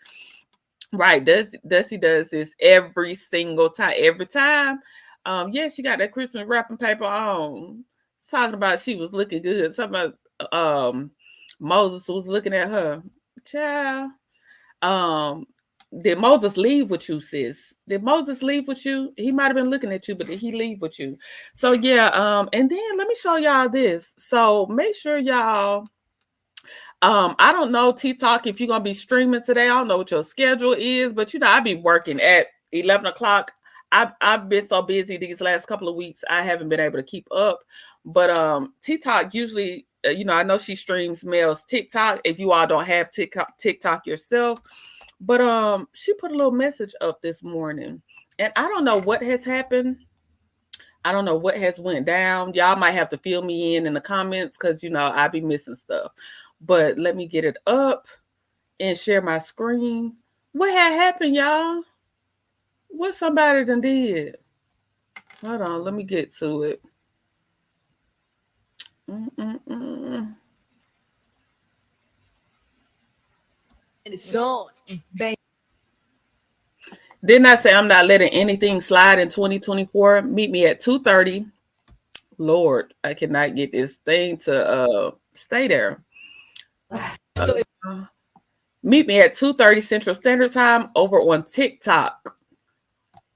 Right. Dusty does this every single time. Every time. Yeah, she got that Christmas wrapping paper on. Talking about she was looking good. Something about Moses was looking at her. Child. Did Moses leave with you, sis? Did Moses leave with you? He might have been looking at you, but did he leave with you? So yeah, and then let me show y'all this. So make sure y'all, I don't know, TikTok, if you're gonna be streaming today. I don't know what your schedule is, but you know, I be working at 11 o'clock. I've been so busy these last couple of weeks, I haven't been able to keep up. But TikTok usually, you know, I know she streams Mel's TikTok. If you all don't have TikTok yourself. But she put a little message up this morning, and I don't know what has happened. I don't know what has went down. Y'all might have to fill me in the comments, because you know I be missing stuff. But let me get it up and share my screen. What had happened, y'all? What somebody done did? Hold on, let me get to it. And it's on. Bang. Didn't I say I'm not letting anything slide in 2024? Meet me at 2:30. Lord, I cannot get this thing to stay there. So Meet me at 2:30 Central Standard Time over on TikTok.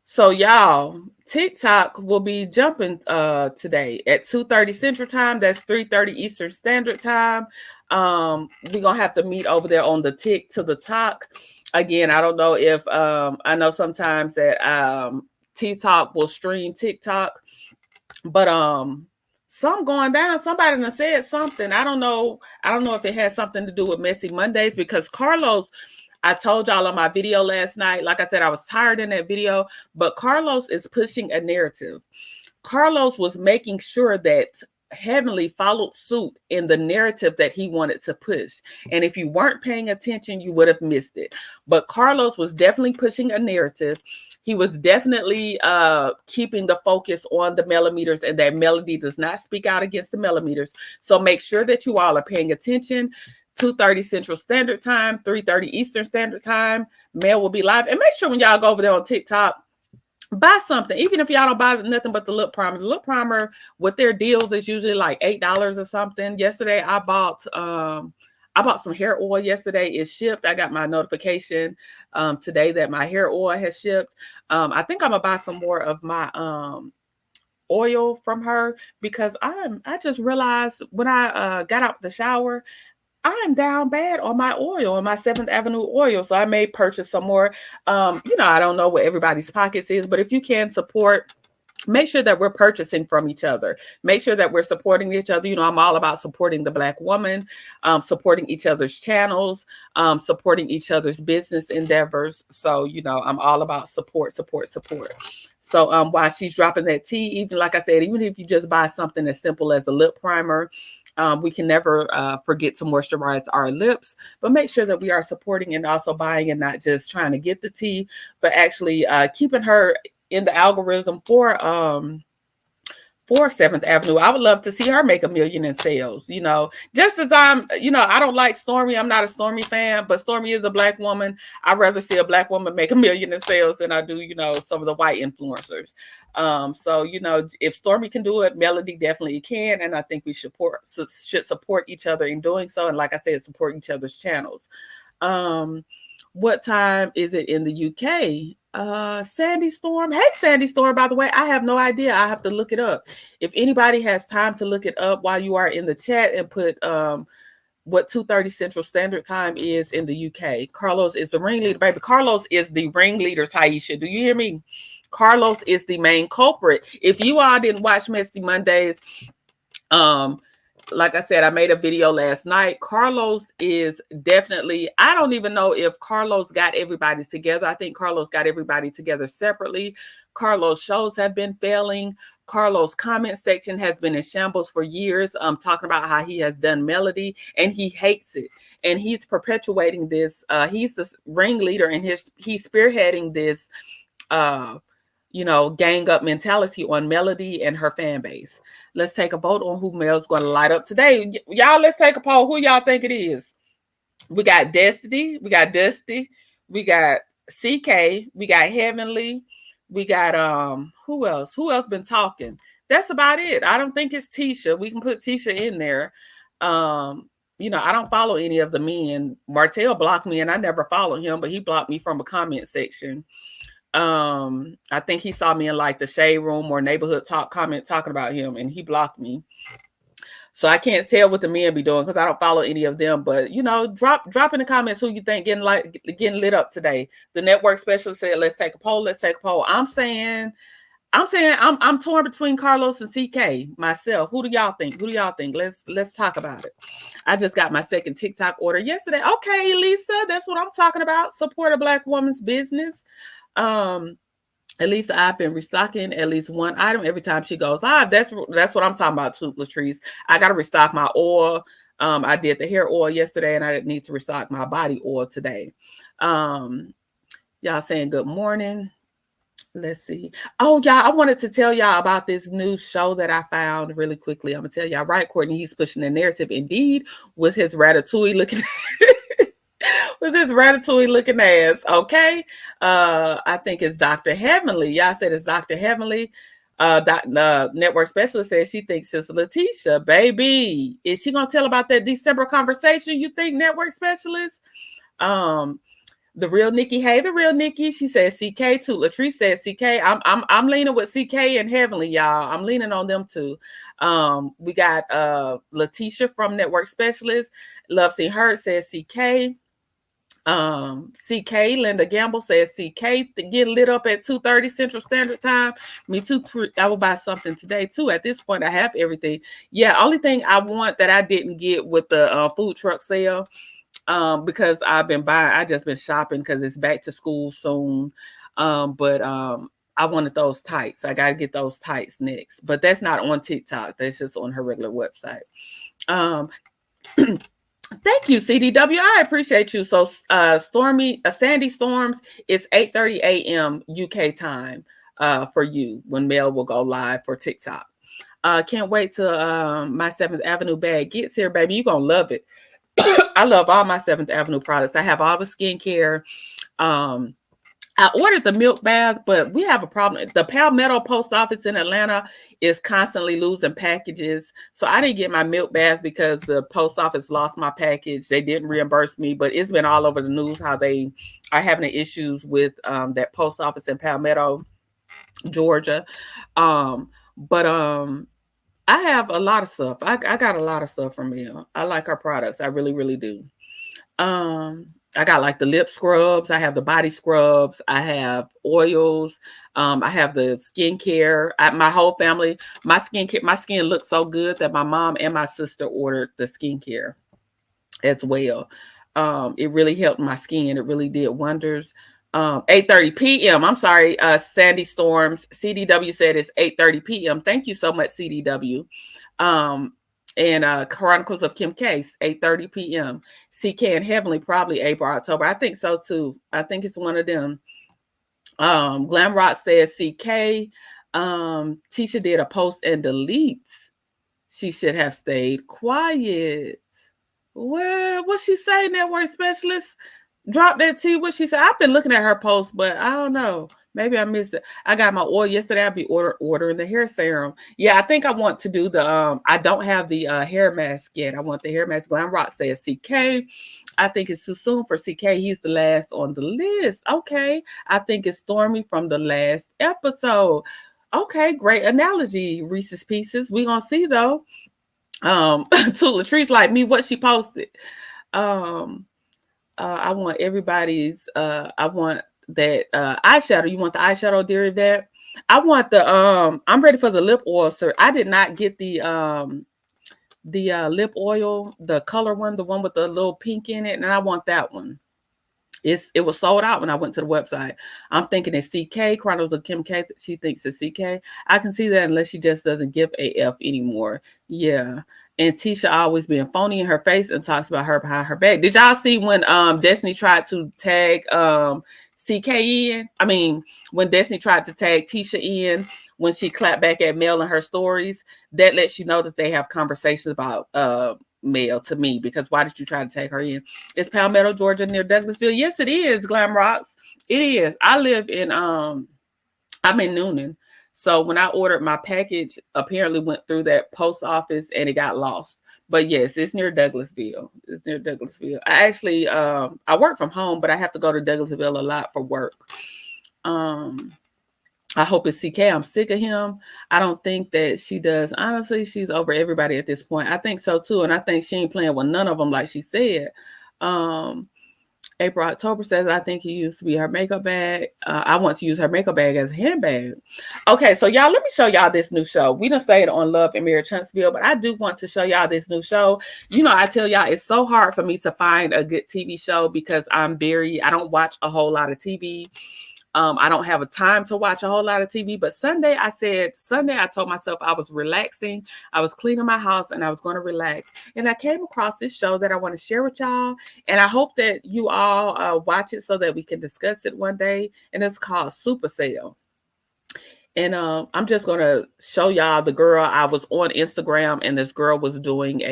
So y'all, TikTok will be jumping today at 2:30 Central Time. That's 3:30 Eastern Standard Time. We're gonna have to meet over there on the TikTok. Again, I don't know if I know sometimes that TikTok will stream TikTok, but some going down. Somebody done said something. I don't know if it has something to do with Messy Mondays, because Carlos, I told y'all on my video last night, like I said, I was tired in that video, but Carlos is pushing a narrative. Carlos was making sure that Heavenly followed suit in the narrative that he wanted to push. And if you weren't paying attention, you would have missed it. But Carlos was definitely pushing a narrative. He was definitely keeping the focus on the millimeters, and that Melody does not speak out against the millimeters. So make sure that you all are paying attention. 2:30 Central Standard Time, 3:30 Eastern Standard Time. Mel will be live. And make sure when y'all go over there on TikTok, buy something. Even if y'all don't buy nothing but the lip primer. The lip primer with their deals is usually like $8 or something. Yesterday I bought some hair oil yesterday. It shipped. I got my notification today that my hair oil has shipped. I think I'm gonna buy some more of my oil from her, because I just realized when I got out the shower, I'm down bad on my oil, on my 7th Avenue oil. So I may purchase some more. You know, I don't know what everybody's pockets is, but if you can support, make sure that we're purchasing from each other. Make sure that we're supporting each other. You know, I'm all about supporting the Black woman, supporting each other's channels, supporting each other's business endeavors. So, you know, I'm all about support. So while she's dropping that tea, even like I said, even if you just buy something as simple as a lip primer, we can never forget to moisturize our lips, but make sure that we are supporting and also buying, and not just trying to get the tea, but actually keeping her in the algorithm for 7th Avenue. I would love to see her make $1 million in sales, you know, just as I don't like Stormi. I'm not a Stormi fan, but Stormi is a Black woman. I'd rather see a Black woman make $1 million in sales than I do, you know, some of the white influencers. So, you know, if Stormi can do it, Melody definitely can. And I think we should support each other in doing so. And like I said, support each other's channels. What time is it in the UK? Sandy Storm. Hey, Sandy Storm, by the way, I have no idea. I have to look it up. If anybody has time to look it up while you are in the chat and put what 2:30 Central Standard Time is in the UK. Carlos is the ringleader, baby. Carlos is the ringleader, Taisha. Do you hear me? Carlos is the main culprit. If you all didn't watch Messy Mondays, like I said, I made a video last night. Carlos is definitely, I don't even know if Carlos got everybody together. I think Carlos got everybody together separately. Carlos shows have been failing. Carlos' comment section has been in shambles for years, talking about how he has done Melody and he hates it. And he's perpetuating this. He's the ringleader and he's spearheading this, gang up mentality on Melody and her fan base. Let's take a vote on who Mel's going to light up today. Y'all, let's take a poll. Who y'all think it is? We got Destiny. We got Dusty. We got CK. We got Heavenly. We got, who else? Who else been talking? That's about it. I don't think it's Tisha. We can put Tisha in there. I don't follow any of the men. Martell blocked me and I never followed him, but he blocked me from a comment section. I think he saw me in like the Shade Room or Neighborhood Talk comment talking about him and he blocked me. So I can't tell what the men be doing because I don't follow any of them. But drop in the comments who you think getting lit up today. The network specialist said, let's take a poll. Let's take a poll. I'm saying I'm torn between Carlos and CK myself. Who do y'all think? Let's talk about it. I just got my second TikTok order yesterday. Okay, Lisa, that's what I'm talking about. Support a Black woman's business. At least I've been restocking at least one item every time she goes live. That's what I'm talking about too, Latrice. I got to restock my oil. I did the hair oil yesterday and I need to restock my body oil today. Y'all saying good morning. Let's see. Oh, y'all, I wanted to tell y'all about this new show that I found really quickly. I'm going to tell y'all, right, Courtney? He's pushing the narrative indeed with his ratatouille looking with his ratatouille looking ass. Okay. I think it's Dr. Heavenly. Y'all said it's Dr. Heavenly. The network specialist says she thinks it's Letitia. Baby, is she gonna tell about that December conversation? You think, network specialist? The real Nikki. Hey, the real Nikki. She says CK too. Latrice says CK. I'm leaning with CK and Heavenly, y'all. I'm leaning on them too. We got Letitia from network specialist. Love Seeing Her says CK. CK, Linda Gamble says CK to get lit up at 2:30 Central Standard Time. Me too. I will buy something today too. At this point, I have everything. Yeah, only thing I want that I didn't get with the food truck sale, because I just been shopping because it's back to school soon. But I wanted those tights. I got to get those tights next. But that's not on TikTok. That's just on her regular website. Thank you, CDW. I appreciate you. So Sandy Storms, it's 8:30 a.m. UK time for you when Mel will go live for TikTok. Can't wait till my 7th Avenue bag gets here, baby. You're going to love it. I love all my 7th Avenue products. I have all the skincare. I ordered the milk bath, but we have a problem. The Palmetto post office in Atlanta is constantly losing packages. So I didn't get my milk bath because the post office lost my package. They didn't reimburse me, but it's been all over the news how they are having issues with that post office in Palmetto, Georgia. But I have a lot of stuff. I got a lot of stuff from Mel. I like her products. I really, really do. I got like the lip scrubs. I have the body scrubs. I have oils. I have the skincare. My whole family, my skin looks so good that my mom and my sister ordered the skincare as well. It really helped my skin. It really did wonders. 8:30 p.m. I'm sorry, Sandy Storms. CDW said it's 8:30 p.m. Thank you so much, CDW. And Chronicles of Kim Case, 8:30 p.m. CK and Heavenly, probably April, October. I think so too. I think it's one of them. Glam Rock says CK. Tisha did a post and delete. She should have stayed quiet. Well, what she say, network specialist? Drop that T. What she said. I've been looking at her post, but I don't know. Maybe I missed it. I got my oil yesterday. I'll be ordering the hair serum. Yeah, I think I want to do the, I don't have the hair mask yet. I want the hair mask. Glam Rock says CK. I think it's too soon for CK. He's the last on the list. Okay. I think it's Stormi from the last episode. Okay, great analogy, Reese's Pieces. We're going to see, though. To Latrice like me, what she posted. I want everybody's I want that eyeshadow. You want the eyeshadow, dear Yvette? I want the I'm ready for the lip oil, sir. I did not get the lip oil, the color one, the one with the little pink in it, and I want that one. It was sold out when I went to the website. I'm thinking it's CK, Chronicles of Kim K. She thinks it's CK. I can see that unless she just doesn't give a F anymore. Yeah. And Tisha always being phony in her face and talks about her behind her back. Did y'all see when Destiny tried to tag CK in? I mean, when Destiny tried to tag Tisha in when she clapped back at Mel in her stories, that lets you know that they have conversations about Mel to me, because why did you try to tag her in? It's Palmetto, Georgia, near Douglasville. Yes, it is, Glam Rocks. It is. I live in I'm in Noonan. So when I ordered, my package apparently went through that post office and it got lost. But yes, it's near Douglasville. It's near Douglasville. I actually I work from home, but I have to go to Douglasville a lot for work. I hope it's CK. I'm sick of him. I don't think that she does. Honestly, she's over everybody at this point. I think so too. And I think she ain't playing with none of them, like she said. April October says, I think he used to be her makeup bag. I want to use her makeup bag as a handbag. Okay, so y'all, let me show y'all this new show. We done stayed on Love and Marriage Huntsville, but I do want to show y'all this new show. You know, I tell y'all, it's so hard for me to find a good TV show because I don't watch a whole lot of TV. I don't have a time to watch a whole lot of TV, but Sunday I told myself I was relaxing. I was cleaning my house and I was going to relax. And I came across this show that I want to share with y'all. And I hope that you all watch it so that we can discuss it one day. And it's called Supacell. And I'm just going to show y'all the girl. I was on Instagram and this girl was doing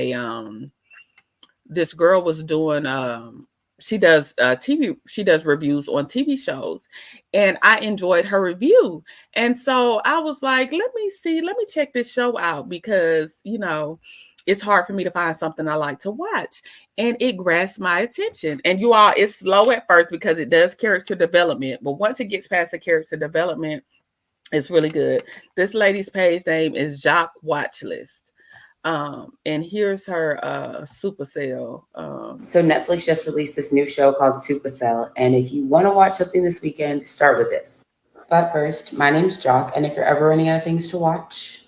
she does TV. She does reviews on TV shows, and I enjoyed her review. And so I was like, let me check this show out, because you know, it's hard for me to find something I like to watch, and it grasped my attention. And you all, it's slow at first because it does character development, but once it gets past the character development, it's really good. This lady's page name is Jock Watchlist. And here's her Supacell. So Netflix just released this new show called Supacell, and if you want to watch something this weekend, start with this. But first, my name's Jock, and if you're ever running out of things to watch,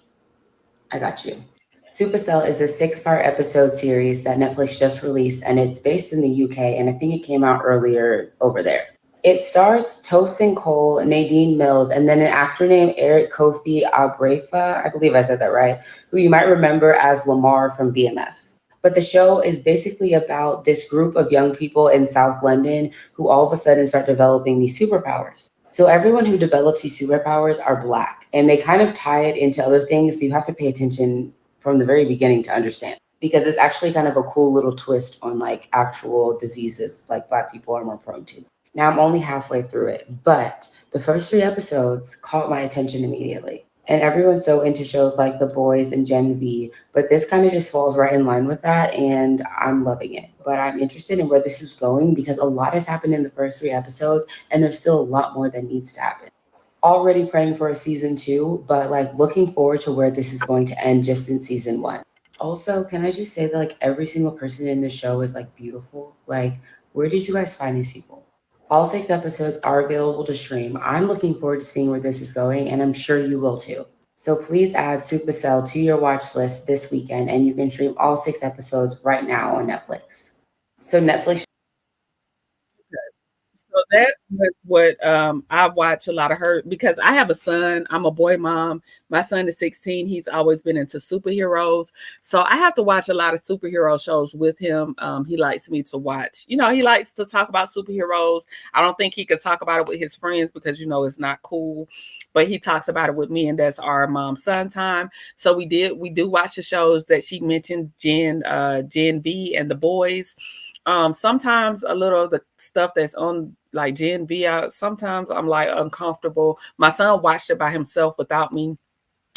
I got you. Supacell is a 6-part episode series that Netflix just released, and it's based in the UK, and I think it came out earlier over there. It stars Tosin Cole, Nadine Mills, and then an actor named Eric Kofi Abrefa, I believe I said that right, who you might remember as Lamar from BMF. But the show is basically about this group of young people in South London who all of a sudden start developing these superpowers. So everyone who develops these superpowers are Black, and they kind of tie it into other things, so you have to pay attention from the very beginning to understand, because it's actually kind of a cool little twist on like actual diseases like Black people are more prone to. Now I'm only halfway through it, but the first 3 episodes caught my attention immediately. And everyone's so into shows like The Boys and Gen V, but this kind of just falls right in line with that, and I'm loving it. But I'm interested in where this is going because a lot has happened in the first 3 episodes, and there's still a lot more that needs to happen. Already praying for a season 2, but like looking forward to where this is going to end just in season 1. Also, can I just say that like every single person in the show is like beautiful? Like, where did you guys find these people? All 6 episodes are available to stream. I'm looking forward to seeing where this is going, and I'm sure you will too. So please add Supacell to your watch list this weekend, and you can stream all 6 episodes right now on Netflix. So Netflix. So that was what I watch a lot of her, because I have a son. I'm a boy mom. My son is 16. He's always been into superheroes. So I have to watch a lot of superhero shows with him. He likes me to watch. You know, he likes to talk about superheroes. I don't think he could talk about it with his friends because, you know, it's not cool. But he talks about it with me, and that's our mom-son time. So we do watch the shows that she mentioned, Gen V and The Boys. Sometimes a little of the stuff that's on like Gen V, sometimes I'm like uncomfortable. My son watched it by himself without me,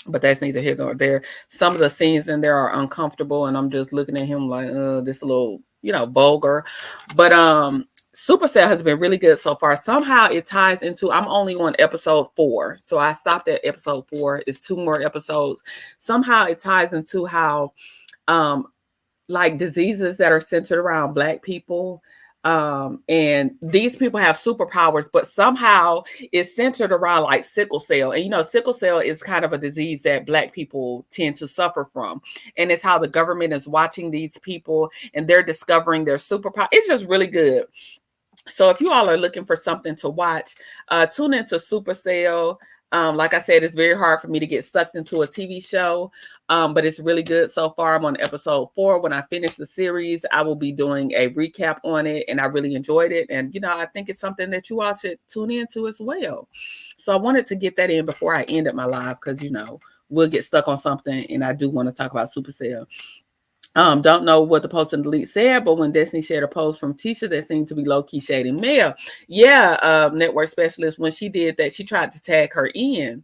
but that's neither here nor there. Some of the scenes in there are uncomfortable, and I'm just looking at him like, this a little, you know, vulgar. But Supercell has been really good so far. Somehow it ties into, I'm only on episode 4. So I stopped at episode 4. It's 2 more episodes. Somehow it ties into how like diseases that are centered around Black people. And these people have superpowers, but somehow it's centered around like sickle cell. And sickle cell is kind of a disease that Black people tend to suffer from. And it's how the government is watching these people and they're discovering their superpower. It's just really good. So if you all are looking for something to watch, tune into Supacell. Like I said, it's very hard for me to get sucked into a TV show, but it's really good so far. I'm on episode 4. When I finish the series, I will be doing a recap on it, and I really enjoyed it. And, I think it's something that you all should tune into as well. So I wanted to get that in before I ended my live because, we'll get stuck on something, and I do want to talk about Supacell. Don't know what the post and delete said, but when Destiny shared a post from Tisha that seemed to be low-key shading Mel, network specialist, when she did that, she tried to tag her in.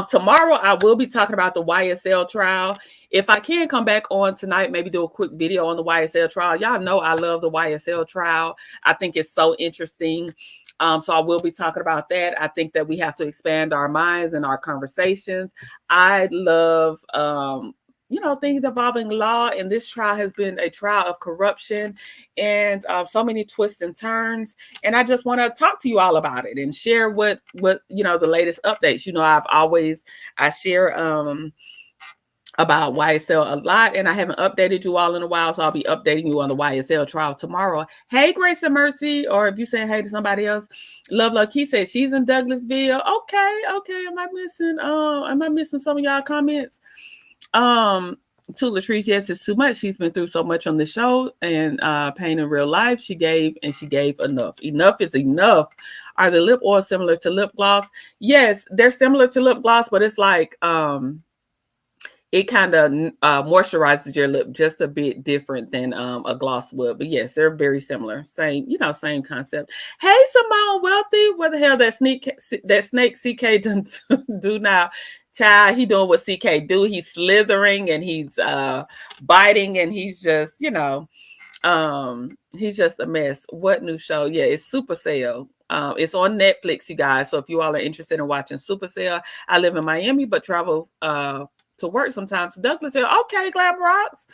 Tomorrow, I will be talking about the YSL trial. If I can come back on tonight, maybe do a quick video on the YSL trial. Y'all know I love the YSL trial. I think it's so interesting. So I will be talking about that. I think that we have to expand our minds and our conversations. I love things involving law, and this trial has been a trial of corruption and so many twists and turns. And I just want to talk to you all about it and share what the latest updates. I share about YSL a lot, and I haven't updated you all in a while, so I'll be updating you on the YSL trial tomorrow. Hey, Grace and Mercy, or if you're saying hey to somebody else, Love Key said she's in Douglasville. Okay. Am I missing some of y'all comments? To Latrice, yes, it's too much. She's been through so much on the show and pain in real life. She gave enough. Enough is enough. Are the lip oils similar to lip gloss? Yes, they're similar to lip gloss, but it's like it kind of moisturizes your lip just a bit different than a gloss would. But yes, they're very similar. Same concept. Hey, Simone Wealthy, what the hell that snake CK do now? Child, he doing what CK do. He's slithering and he's biting, and he's just, he's just a mess. What new show? Yeah, it's Supacell. It's on Netflix, you guys. So if you all are interested in watching Supacell, I live in Miami, but travel to work sometimes to Douglasville. Okay, Glam Rocks.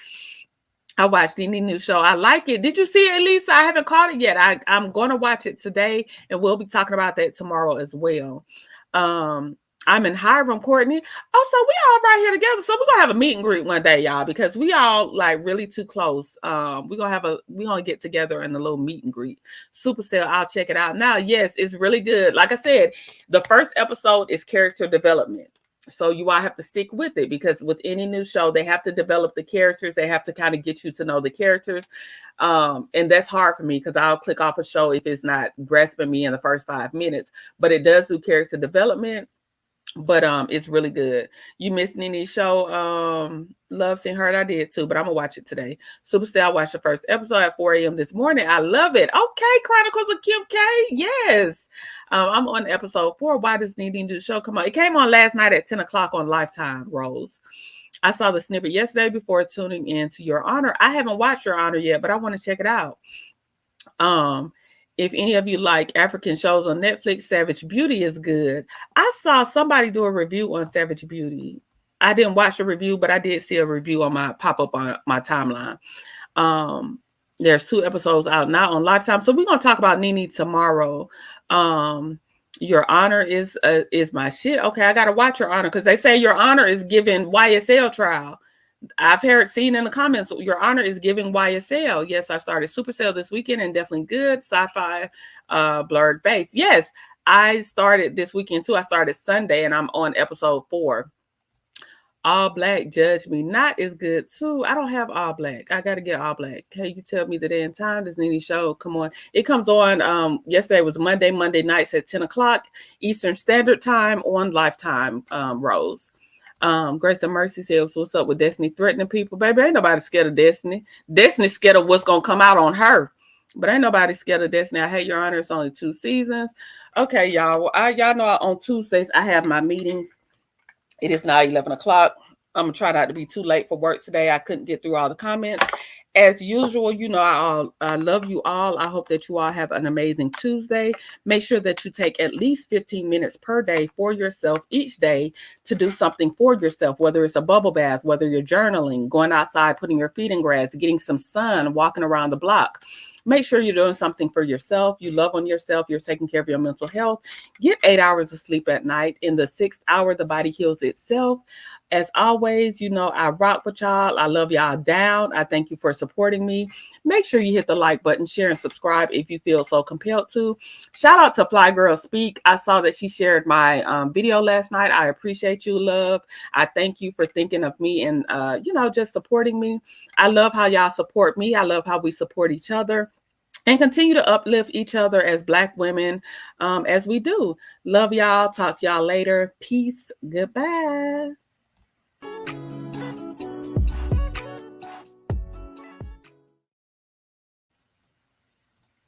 I watched any new show. I like it. Did you see it, Lisa? I haven't caught it yet. I'm going to watch it today, and we'll be talking about that tomorrow as well. I'm in Hiram, Courtney. Also, we all right here together. So we're gonna have a meet and greet one day, y'all, because we all like really too close. We're gonna get together in a little meet and greet. Supacell, I'll check it out. Now, yes, it's really good. Like I said, the first episode is character development. So you all have to stick with it, because with any new show, they have to develop the characters. They have to kind of get you to know the characters. And that's hard for me because I'll click off a show if it's not grasping me in the first 5 minutes. But it does do character development. But it's really good. You missed any show? Love Seen Heard. I did too, but I'm gonna watch it today. Supacell, I watched the first episode at 4 a.m. this morning. I love it. Okay, Chronicles of Kim K. Yes. I'm on episode 4. Why does Needing to do the show come on? It came on last night at 10 o'clock on Lifetime, Rose. I saw the snippet yesterday before tuning in to Your Honor. I haven't watched Your Honor yet, but I want to check it out. If any of you like African shows on Netflix, Savage Beauty is good. I saw somebody do a review on Savage Beauty. I didn't watch the review, but I did see a review on my pop-up on my timeline. There's 2 episodes out now on Lifetime. So we're going to talk about Nene tomorrow. Your Honor is my shit. Okay, I got to watch Your Honor because they say Your Honor is giving YSL trial. I've seen in the comments, Your Honor is giving YSL. Yes, I started Supacell this weekend and definitely good. Sci-fi, blurred base. Yes, I started this weekend too. I started Sunday and I'm on episode 4. All Black, Judge Me Not is good too. I don't have All Black. I got to get All Black. Can you tell me the day and time? Does any show come on? It comes on, yesterday was Monday nights at 10 o'clock Eastern Standard Time on Lifetime, Rose. Grace and Mercy says, what's up with Destiny threatening people? Baby, ain't nobody scared of Destiny. Destiny's scared of what's going to come out on her. But ain't nobody scared of Destiny. I hate Your Honor. It's only 2 seasons. Okay, y'all. Y'all know on Tuesdays I have my meetings. It is now 11 o'clock. I'm going to try not to be too late for work today. I couldn't get through all the comments. As usual, you know, I love you all. I hope that you all have an amazing Tuesday. Make sure that you take at least 15 minutes per day for yourself each day to do something for yourself, whether it's a bubble bath, whether you're journaling, going outside, putting your feet in grass, getting some sun, walking around the block. Make sure you're doing something for yourself. You love on yourself. You're taking care of your mental health. Get 8 hours of sleep at night. In the 6th hour, the body heals itself. As always, you know, I rock with y'all. I love y'all down. I thank you for supporting me. Make sure you hit the like button, share, and subscribe if you feel so compelled to. Shout out to Fly Girl Speak. I saw that she shared my video last night. I appreciate you, love. I thank you for thinking of me and, you know, just supporting me. I love how y'all support me. I love how we support each other. And continue to uplift each other as Black women as we do. Love y'all. Talk to y'all later. Peace. Goodbye.